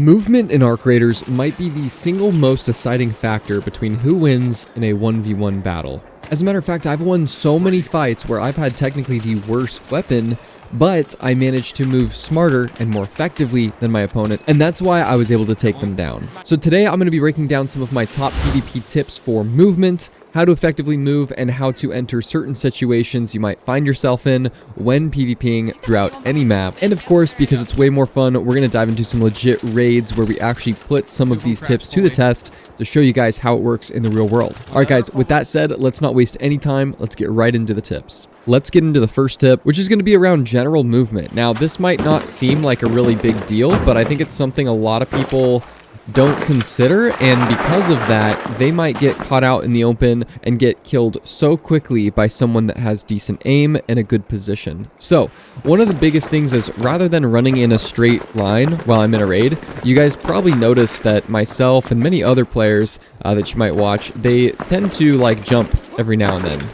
Movement in Arc Raiders might be the single most deciding factor between who wins in a 1v1 battle. As a matter of fact, I've won so many fights where I've had technically the worst weapon, but I managed to move smarter and more effectively than my opponent, and that's why I was able to take them down. So today I'm going to be breaking down some of my top PvP tips for movement, how to effectively move, and how to enter certain situations you might find yourself in when PvPing throughout any map. And of course, because it's way more fun, we're going to dive into some legit raids where we actually put some of these tips to the test to show you guys how it works in the real world. Alright guys, with that said, let's not waste any time, let's get right into the tips. Let's get into the first tip, which is going to be around general movement. Now, this might not seem like a really big deal, but I think it's something a lot of people don't consider, and because of that, they might get caught out in the open and get killed so quickly by someone that has decent aim and a good position. So, one of the biggest things is rather than running in a straight line while I'm in a raid, you guys probably noticed that myself and many other players that you might watch, they tend to like jump every now and then.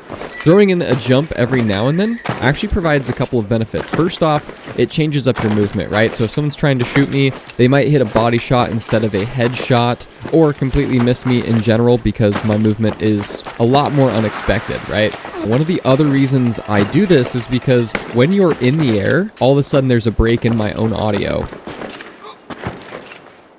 Throwing in a jump every now and then actually provides a couple of benefits. First off, it changes up your movement, right? So if someone's trying to shoot me, they might hit a body shot instead of a headshot, or completely miss me in general because my movement is a lot more unexpected, right? One of the other reasons I do this is because when you're in the air, all of a sudden there's a break in my own audio.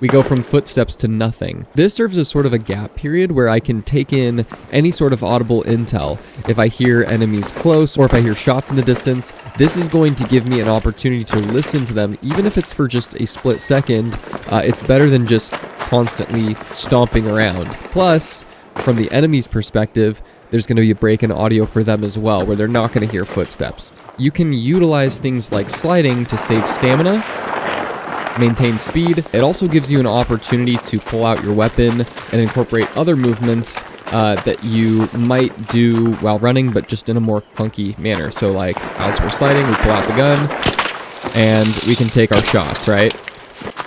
We go from footsteps to nothing. This serves as sort of a gap period where I can take in any sort of audible intel. If I hear enemies close or if I hear shots in the distance, this is going to give me an opportunity to listen to them, even if it's for just a split second. It's better than just constantly stomping around. Plus, from the enemy's perspective, there's going to be a break in audio for them as well, where they're not going to hear footsteps. You can utilize things like sliding to save stamina, maintain speed. It also gives you an opportunity to pull out your weapon and incorporate other movements that you might do while running, but just in a more clunky manner. So like, as we're sliding, we pull out the gun and we can take our shots, right?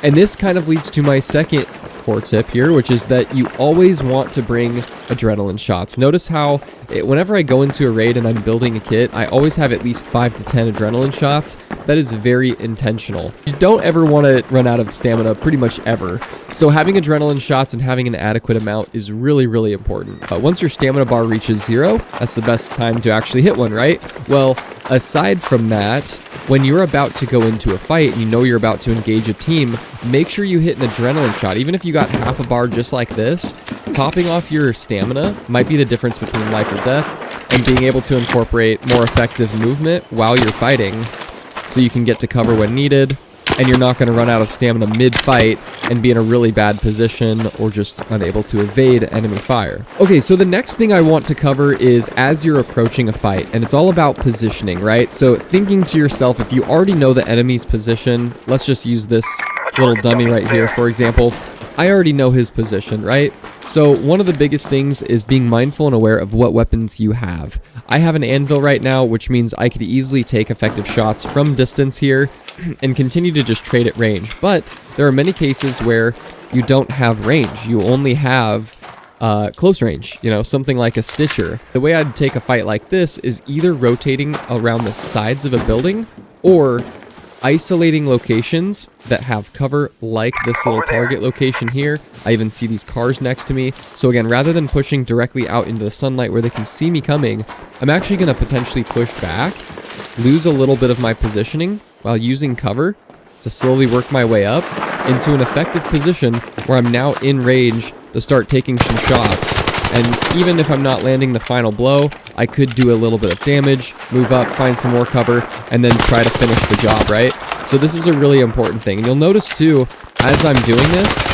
And this kind of leads to my second core tip here, which is that you always want to bring adrenaline shots. Notice how whenever I go into a raid and I'm building a kit, I always have at least 5 to 10 adrenaline shots. That is very intentional. You don't ever want to run out of stamina pretty much ever. So having adrenaline shots and having an adequate amount is really, really important. But once your stamina bar reaches 0, that's the best time to actually hit one, right? Well, aside from that, when you're about to go into a fight and you know you're about to engage a team, make sure you hit an adrenaline shot. Even if you got half a bar just like this, topping off your stamina might be the difference between life or death, and being able to incorporate more effective movement while you're fighting so you can get to cover when needed, and you're not going to run out of stamina mid-fight and be in a really bad position or just unable to evade enemy fire. Okay, so the next thing I want to cover is as you're approaching a fight, and it's all about positioning, right? So thinking to yourself, if you already know the enemy's position, let's just use this little dummy right here, for example. I already know his position, right? So one of the biggest things is being mindful and aware of what weapons you have. I have an anvil right now, which means I could easily take effective shots from distance here and continue to just trade at range. But there are many cases where you don't have range. You only have close range, you know, something like a Stitcher. The way I'd take a fight like this is either rotating around the sides of a building or isolating locations that have cover, like this little target location here. I even see these cars next to me. So again, rather than pushing directly out into the sunlight where they can see me coming, I'm actually going to potentially push back, lose a little bit of my positioning while using cover to slowly work my way up into an effective position where I'm now in range to start taking some shots. And even if I'm not landing the final blow, I could do a little bit of damage, move up, find some more cover, and then try to finish the job, right? So this is a really important thing. And you'll notice too, as I'm doing this,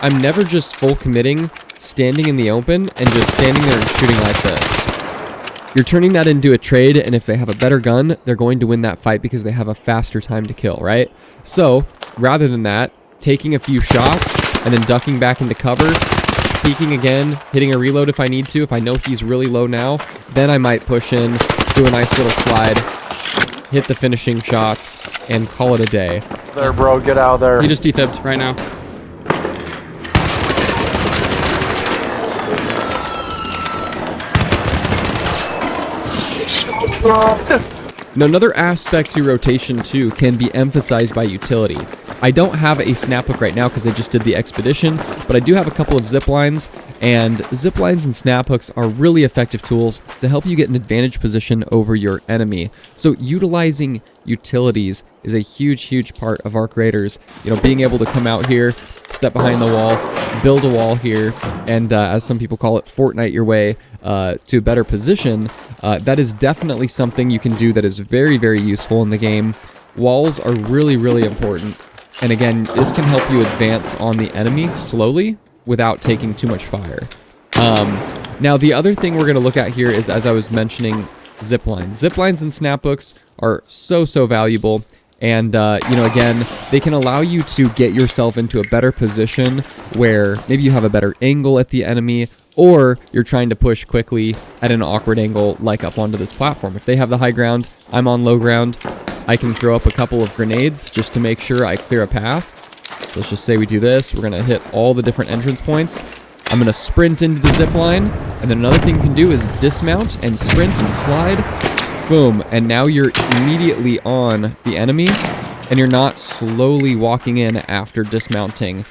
I'm never just full committing, standing in the open, and just standing there and shooting like this. You're turning that into a trade, and if they have a better gun, they're going to win that fight because they have a faster time to kill, right? So, rather than that, taking a few shots, and then ducking back into cover, peeking again, hitting a reload if I need to. If I know he's really low now, then I might push in, do a nice little slide, hit the finishing shots, and call it a day. There, bro, get out of there. He just defibbed right now. Now, another aspect to rotation too can be emphasized by utility. I don't have a snap hook right now because I just did the expedition, but I do have a couple of zip lines, and zip lines and snap hooks are really effective tools to help you get an advantage position over your enemy. So utilizing utilities is a huge part of Arc Raiders. You know, being able to come out here, step behind the wall, build a wall here, and as some people call it, Fortnite your way to a better position. That is definitely something you can do that is very useful in the game. Walls are really important. And again, this can help you advance on the enemy slowly without taking too much fire. Now, the other thing we're going to look at here is, as I was mentioning, zip lines. Zip lines and snap hooks are so valuable. And, you know, again, they can allow you to get yourself into a better position where maybe you have a better angle at the enemy, or you're trying to push quickly at an awkward angle, like up onto this platform. If they have the high ground, I'm on low ground, I can throw up a couple of grenades just to make sure I clear a path. So let's just say we do this. We're going to hit all the different entrance points. I'm going to sprint into the zip line, and then another thing you can do is dismount and sprint and slide. Boom, and now you're immediately on the enemy, and you're not slowly walking in after dismounting.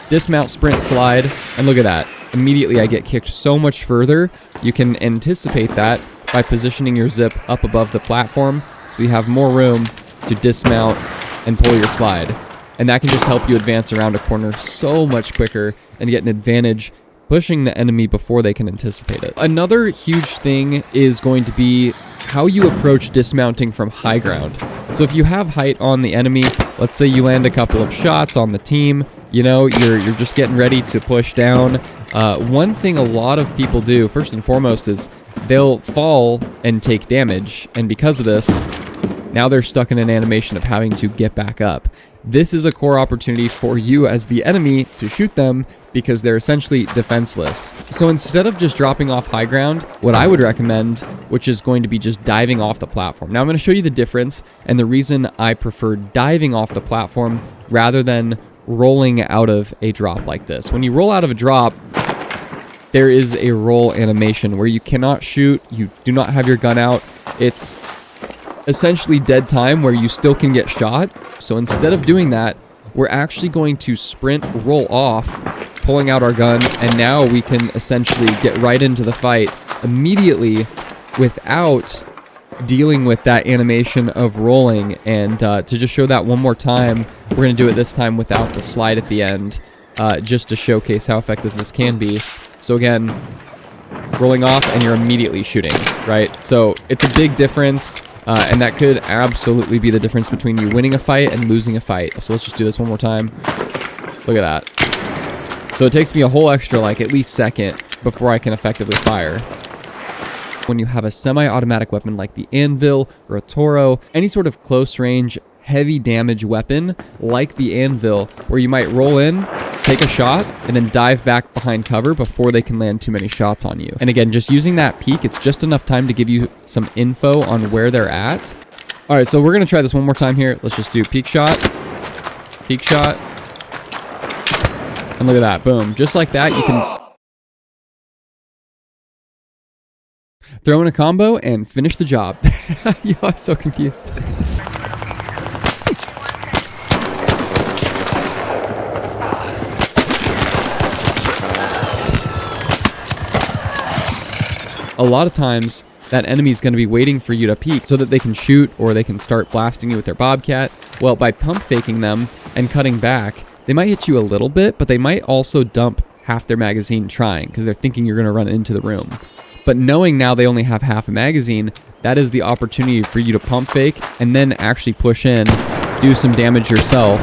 Dismount, sprint, slide, and look at that. Immediately I get kicked so much further. You can anticipate that by positioning your zip up above the platform, so you have more room to dismount and pull your slide. And that can just help you advance around a corner so much quicker and get an advantage pushing the enemy before they can anticipate it. Another huge thing is going to be how you approach dismounting from high ground. So if you have height on the enemy, let's say you land a couple of shots on the team, you know, you're just getting ready to push down. One thing a lot of people do, first and foremost, is they'll fall and take damage, and because of this, now they're stuck in an animation of having to get back up. This is a core opportunity for you as the enemy to shoot them because they're essentially defenseless. So instead of just dropping off high ground, what I would recommend, which is going to be just diving off the platform. Now I'm going to show you the difference and the reason I prefer diving off the platform rather than rolling out of a drop like this. When you roll out of a drop, there is a roll animation where you cannot shoot, you do not have your gun out. It's essentially dead time where you still can get shot. So instead of doing that, we're actually going to sprint, roll off, pulling out our gun, and now we can essentially get right into the fight immediately without dealing with that animation of rolling. And to just show that one more time, we're going to do it this time without the slide at the end, just to showcase how effective this can be. So again, rolling off and you're immediately shooting, right? So it's a big difference. And that could absolutely be the difference between you winning a fight and losing a fight. So let's just do this one more time. Look at that. So it takes me a whole extra, like, at least second before I can effectively fire. When you have a semi-automatic weapon like the Anvil or a Toro, any sort of close-range, heavy damage weapon like the Anvil, where you might roll in, take a shot, and then dive back behind cover before they can land too many shots on you. And again, just using that peek, it's just enough time to give you some info on where they're at. All right, so we're going to try this one more time here. Let's just do peek shot, and look at that. Boom. Just like that, you can throw in a combo and finish the job. Yo, I'm so confused. A lot of times, that enemy's going to be waiting for you to peek so that they can shoot or they can start blasting you with their Bobcat. Well, by pump faking them and cutting back, they might hit you a little bit, but they might also dump half their magazine trying because they're thinking you're going to run into the room. But knowing now they only have half a magazine, that is the opportunity for you to pump fake and then actually push in, do some damage yourself,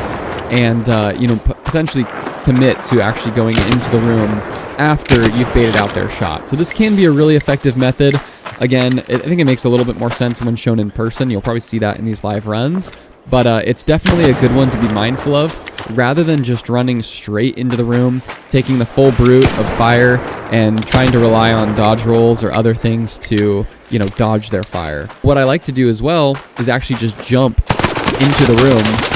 and you know, potentially commit to actually going into the room after you've baited out their shot. So this can be a really effective method. Again, I think it makes a little bit more sense when shown in person. You'll probably see that in these live runs, but it's definitely a good one to be mindful of, rather than just running straight into the room, taking the full brute of fire and trying to rely on dodge rolls or other things to, you know, dodge their fire. What I like to do as well is actually just jump into the room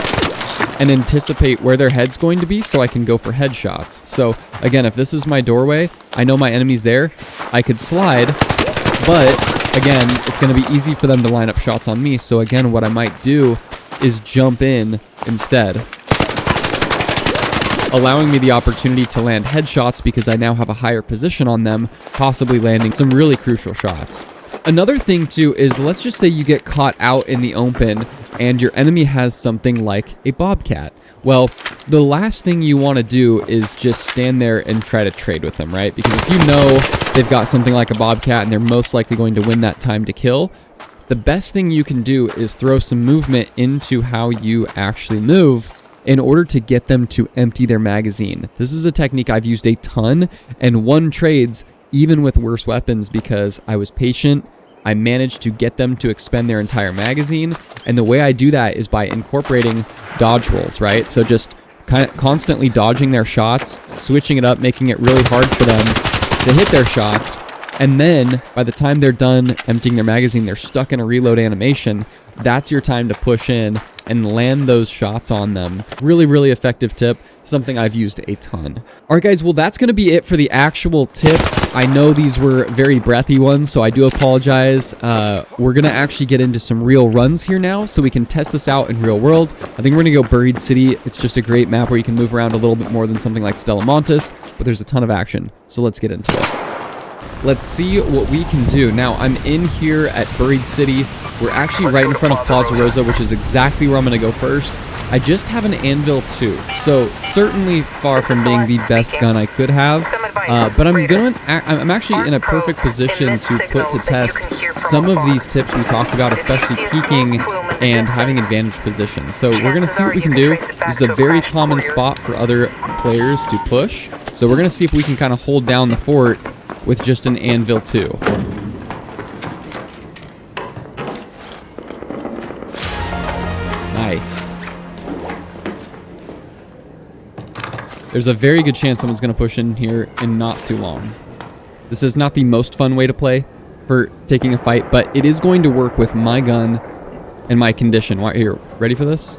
and anticipate where their head's going to be so I can go for headshots. So again, if this is my doorway, I know my enemy's there, I could slide, but again, it's going to be easy for them to line up shots on me. So again, what I might do is jump in instead, allowing me the opportunity to land headshots because I now have a higher position on them, possibly landing some really crucial shots. Another thing too is, let's just say you get caught out in the open and your enemy has something like a Bobcat. Well, the last thing you want to do is just stand there and try to trade with them, right? Because if you know they've got something like a Bobcat and they're most likely going to win that time to kill, the best thing you can do is throw some movement into how you actually move in order to get them to empty their magazine. This is a technique I've used a ton and won trades even with worse weapons because I was patient. I managed to get them to expend their entire magazine, and the way I do that is by incorporating dodge rolls, right? So just kind of constantly dodging their shots, switching it up, making it really hard for them to hit their shots, and then by the time they're done emptying their magazine, they're stuck in a reload animation. That's your time to push in and land those shots on them. Really, really effective tip, something I've used a ton. All right, guys, well, that's going to be it for the actual tips. I know these were very breathy ones, so I do apologize. We're going to actually get into some real runs here now, so we can test this out in real world. I think we're going to go Buried City. It's just a great map where you can move around a little bit more than something like Stella Montes, but there's a ton of action, so let's get into it. Let's see what we can do. Now, I'm in here at Buried City. We're actually right in front of Plaza Rosa, which is exactly where I'm going to go first. I just have an Anvil 2, so certainly far from being the best gun I could have, but I'm actually in a perfect position to put to test some of these tips we talked about, especially peeking and having advantage position. So we're going to see what we can do. This is a very common spot for other players to push, so we're going to see if we can kind of hold down the fort with just an Anvil 2. Nice. There's a very good chance someone's going to push in here in not too long. This is not the most fun way to play for taking a fight, but it is going to work with my gun and my condition. Here, ready for this?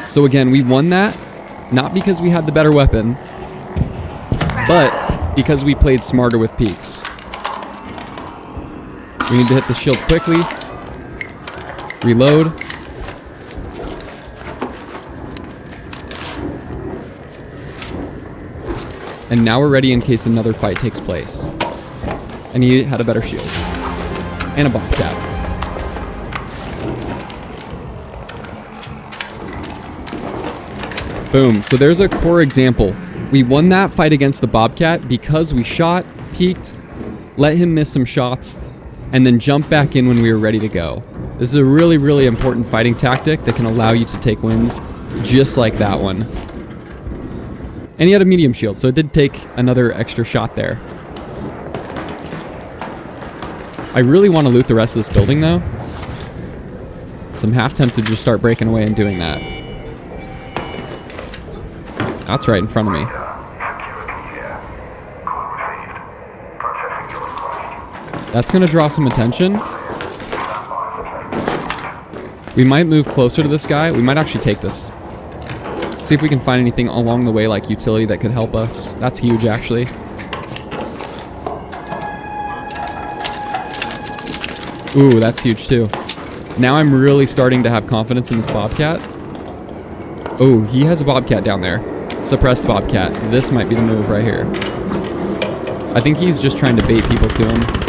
So again, we won that, not because we had the better weapon, but because we played smarter with peaks. We need to hit the shield quickly. Reload. And now we're ready in case another fight takes place. And he had a better shield. And a Bobcat. Boom. So there's a core example. We won that fight against the Bobcat because we shot, peeked, let him miss some shots, and then jumped back in when we were ready to go. This is a really, really important fighting tactic that can allow you to take wins just like that one. And he had a medium shield, so it did take another extra shot there. I really want to loot the rest of this building, though. So I'm half tempted to just start breaking away and doing that. That's right in front of me. That's going to draw some attention. We might move closer to this guy. We might actually take this. See if we can find anything along the way, like utility, that could help us. That's huge, actually. Ooh, that's huge, too. Now I'm really starting to have confidence in this Bobcat. Oh, he has a Bobcat down there. Suppressed Bobcat. This might be the move right here. I think he's just trying to bait people to him.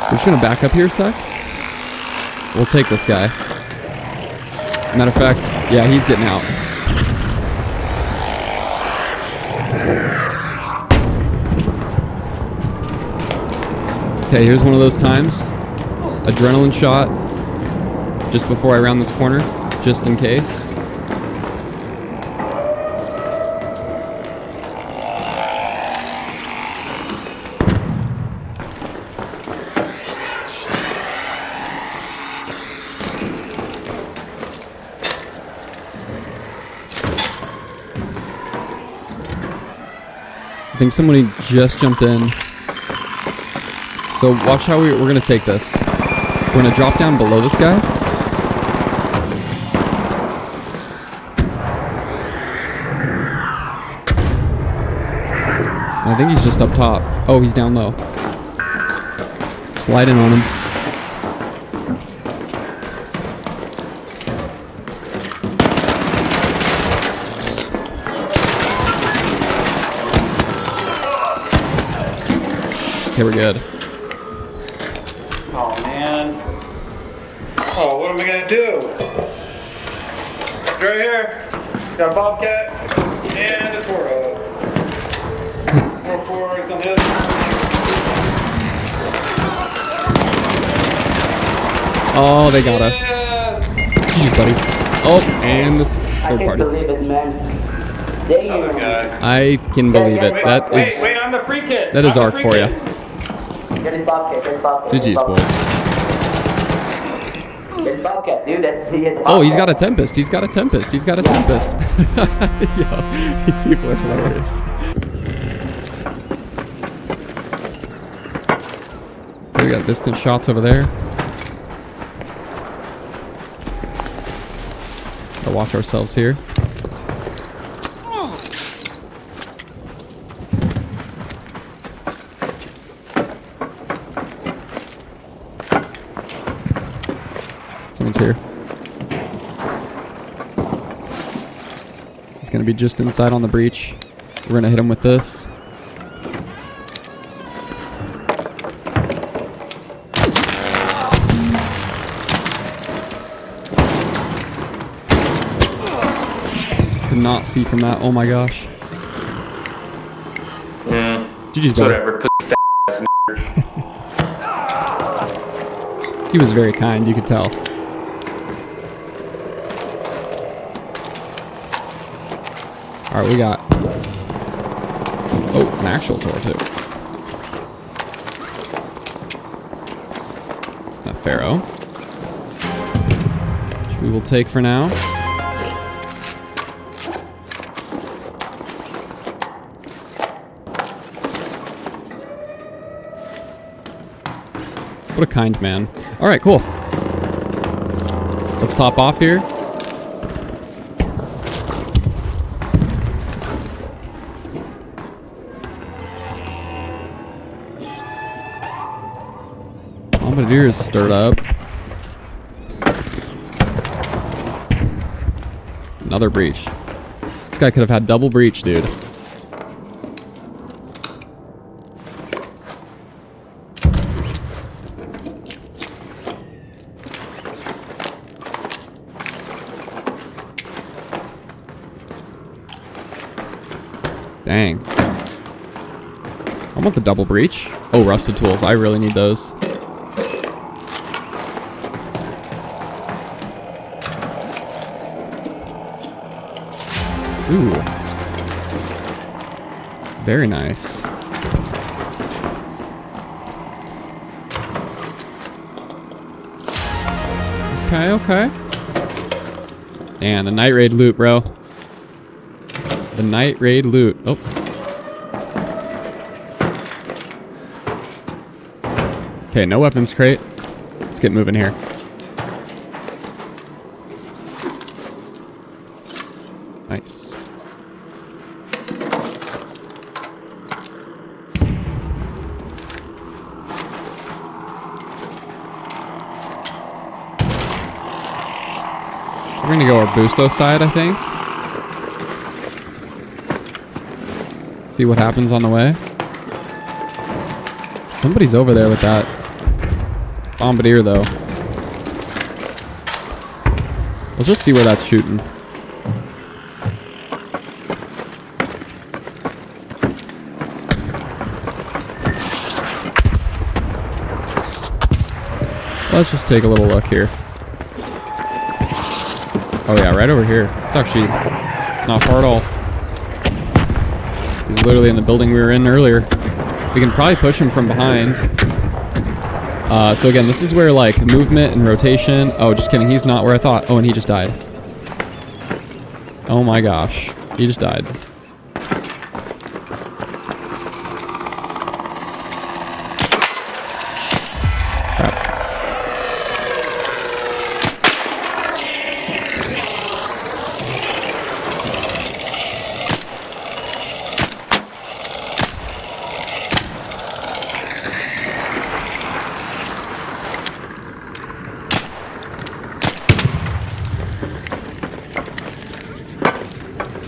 We're just gonna back up here a sec. We'll take this guy. Matter of fact, yeah, he's getting out. Okay, here's one of those times. Adrenaline shot just before I round this corner, just in case. think somebody just jumped in. So watch how we're gonna take this. We're gonna drop down below this guy. And I think he's just up top. Oh, he's down low. Slide in on him. Okay, we're good. Oh man. Oh, what am I gonna do? Right here. Got a Bobcat and a Toro. 4-4 on the other. Oh, they got us. Yeah. GG's, buddy. Oh, and this I third can't party. believe it, man. Damn. Other guy. I can believe it. That Wait, is wait, I'm the free kid. that is I'm the arc free for you. kid. Get his Bobcat, get his Bobcat. GG's, boys. Get his Bobcat, dude. He has a Oh, he's got a Bobcat. Tempest. He's got a Tempest. He's got a Tempest. Yo, these people are hilarious. Okay, we got distant shots over there. Gotta watch ourselves here. Someone's here. He's gonna be just inside on the breach. We're gonna hit him with this. Did not see from that. Oh my gosh. Yeah. GG's, buddy. Whatever. He was very kind, you could tell. Alright, we got... Oh, an actual Toro too. A Pharaoh. Which we will take for now. What a kind man. Alright, cool. Let's top off here. Bombardier is stirred up. Another breach. This guy could have had double breach, dude. Dang. I want the double breach. Oh, rusted tools. I really need those. Ooh. Very nice. Okay, okay. And the night raid loot, bro. The night raid loot. Oh. Okay, no weapons crate. Let's get moving here. Nice. We're gonna go our Busto side, I think. See what happens on the way. Somebody's over there with that Bombardier, though. Let's just see where that's shooting. Let's just take a little look here. Oh yeah, right over here. It's actually not far at all. He's literally in the building we were in earlier. We can probably push him from behind. So again, this is where like movement and rotation. Oh, just kidding. He's not where I thought. Oh, and he just died. Oh my gosh. He just died.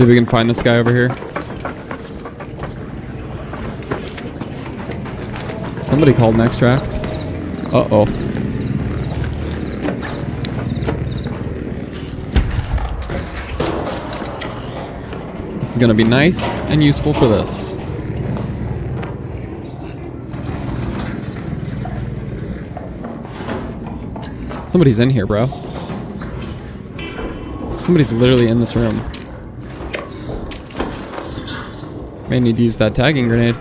See if we can find this guy over here. Somebody called an extract. Uh-oh. This is gonna be nice and useful for this. Somebody's in here, bro. Somebody's literally in this room. May need to use that tagging grenade.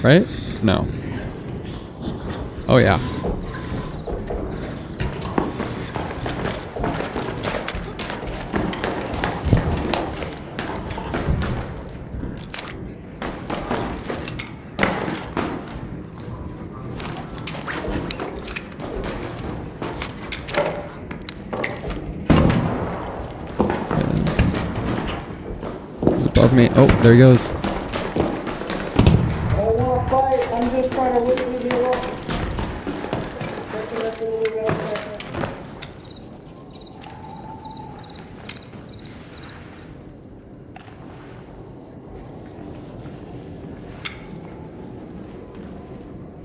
Right? No. Oh yeah. He's above me. Oh, there he goes. I'm just trying to leave you alone.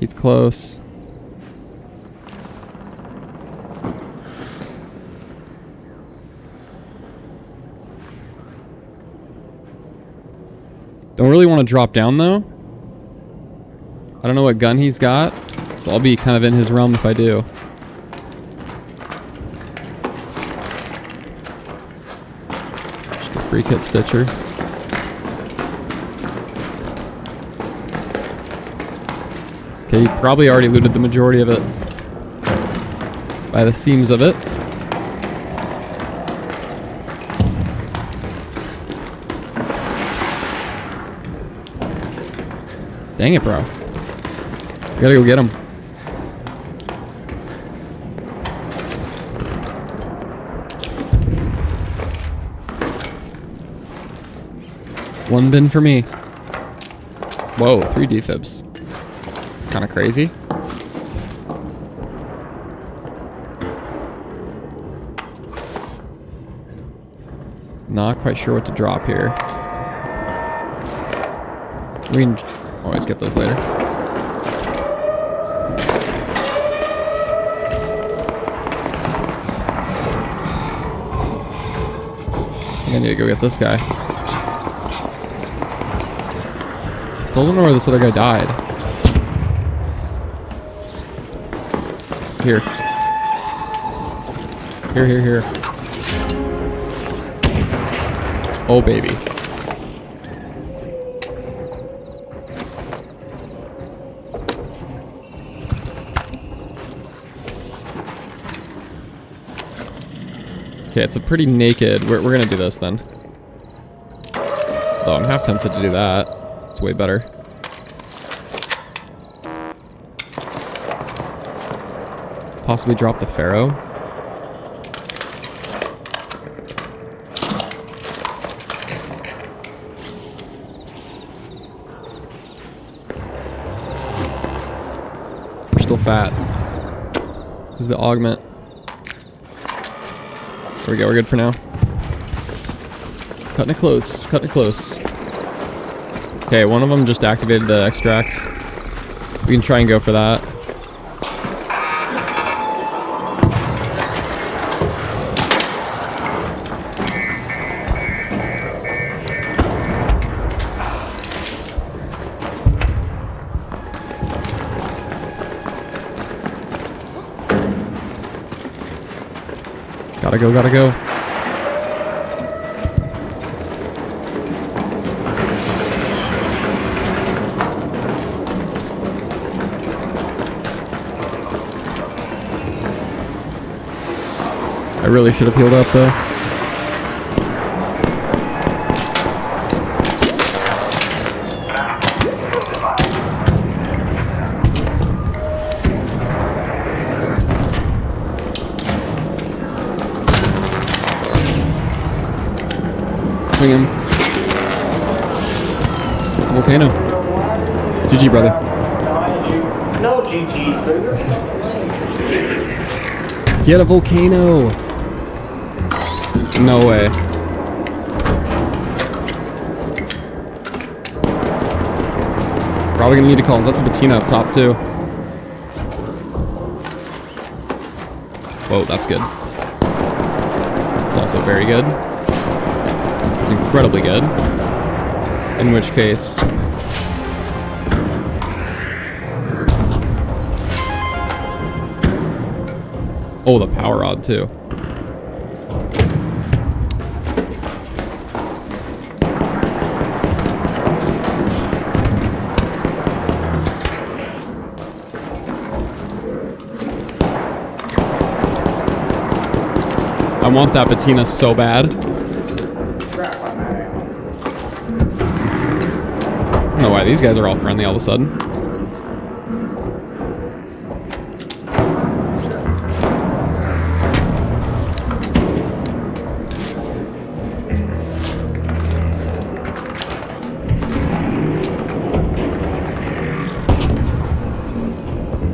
He's close. Don't really want to drop down though. I don't know what gun he's got, so I'll be kind of in his realm if I do. Just a free kit stitcher. Okay, he probably already looted the majority of it. By the seams of it. Dang it, bro. We gotta go get him. One bin for me. Whoa, 3 defibs. Kinda crazy. Not quite sure what to drop here. We can always get those later. I need to go get this guy. Still don't know where this other guy died. Here. Here. Oh, baby. Okay, it's a pretty naked. We're gonna do this then. Though I'm half tempted to do that. It's way better. Possibly drop the Pharaoh. We're still fat. This is the augment. There we go, we're good for now. Cutting it close, cutting it close. Okay, one of them just activated the extract. We can try and go for that. Gotta go. I really should have healed up though. Swing him. It's a volcano. GG, brother. No GG's, baby. Get a volcano. No way. Probably gonna need to call. That's a Bettina up top too. Whoa, that's good. It's also very good. It's incredibly good. In which case... Oh, the power rod too. I want that Bettina so bad. I don't know why these guys are all friendly all of a sudden.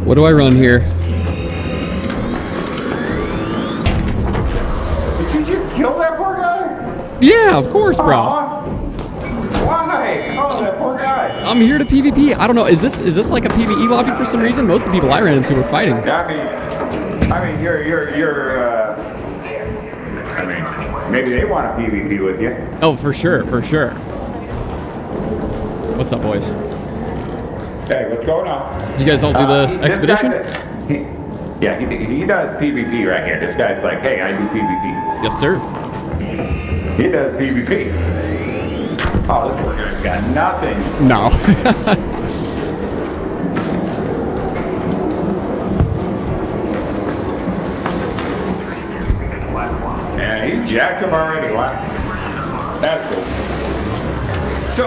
What do I run here? Did you just kill that poor guy? Yeah, of course, bro. Aw. Why? Oh, that poor guy. I'm here to PvP. I don't know. Is this like a PvE lobby for some reason? Most of the people I ran into were fighting. I mean, I mean, maybe they want a PvP with you. Oh, for sure, for sure. What's up, boys? Hey, what's going on? Did you guys all do the This expedition? guy's he does PvP right here. This guy's like, hey, I do PvP. Yes, sir. He does PvP. Oh, this poor guy's got nothing. No. And he jacked him already. Wow. That's cool. So,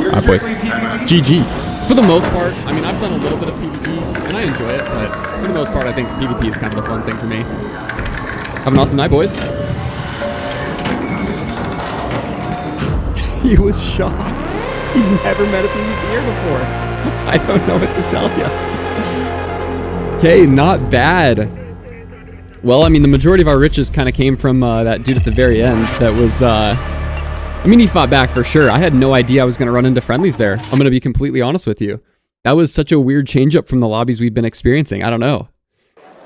you're Alright, boys. strictly PvP? GG. For the most part, I mean, I've done a little bit of PvP, and I enjoy it, but for the most part, I think PvP is kind of a fun thing for me. Have an awesome night, boys. He was shocked. He's never met a PvPer before. I don't know what to tell you. Okay, not bad. Well, I mean, the majority of our riches kind of came from that dude at the very end that was... I mean, he fought back for sure. I had no idea I was going to run into friendlies there. I'm going to be completely honest with you. That was such a weird change up from the lobbies we've been experiencing. I don't know.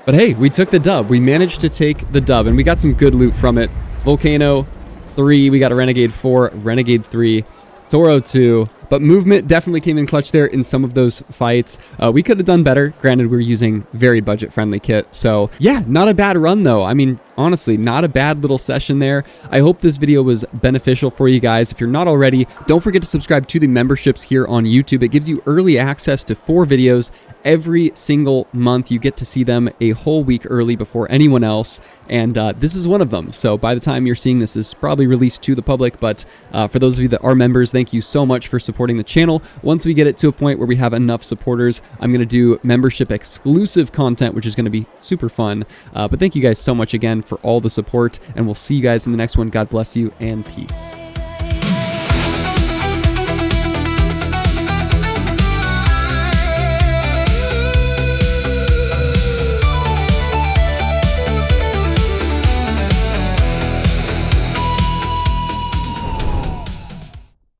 But hey, we took the dub. We managed to take the dub, and we got some good loot from it. Volcano 3, we got a Renegade 4, Renegade 3, Toro 2. But movement definitely came in clutch there in some of those fights. We could have done better. Granted, we're using very budget-friendly kit. So yeah, not a bad run though. I mean, honestly, not a bad little session there. I hope this video was beneficial for you guys. If you're not already, don't forget to subscribe to the memberships here on YouTube. It gives you early access to 4 videos every single month. You get to see them a whole week early before anyone else. And this is one of them. So by the time you're seeing this, is probably released to the public. But for those of you that are members, thank you so much for supporting the channel. Once we get it to a point where we have enough supporters, I'm going to do membership exclusive content, which is going to be super fun. But thank you guys so much again for all the support, and we'll see you guys in the next one. God bless you and peace.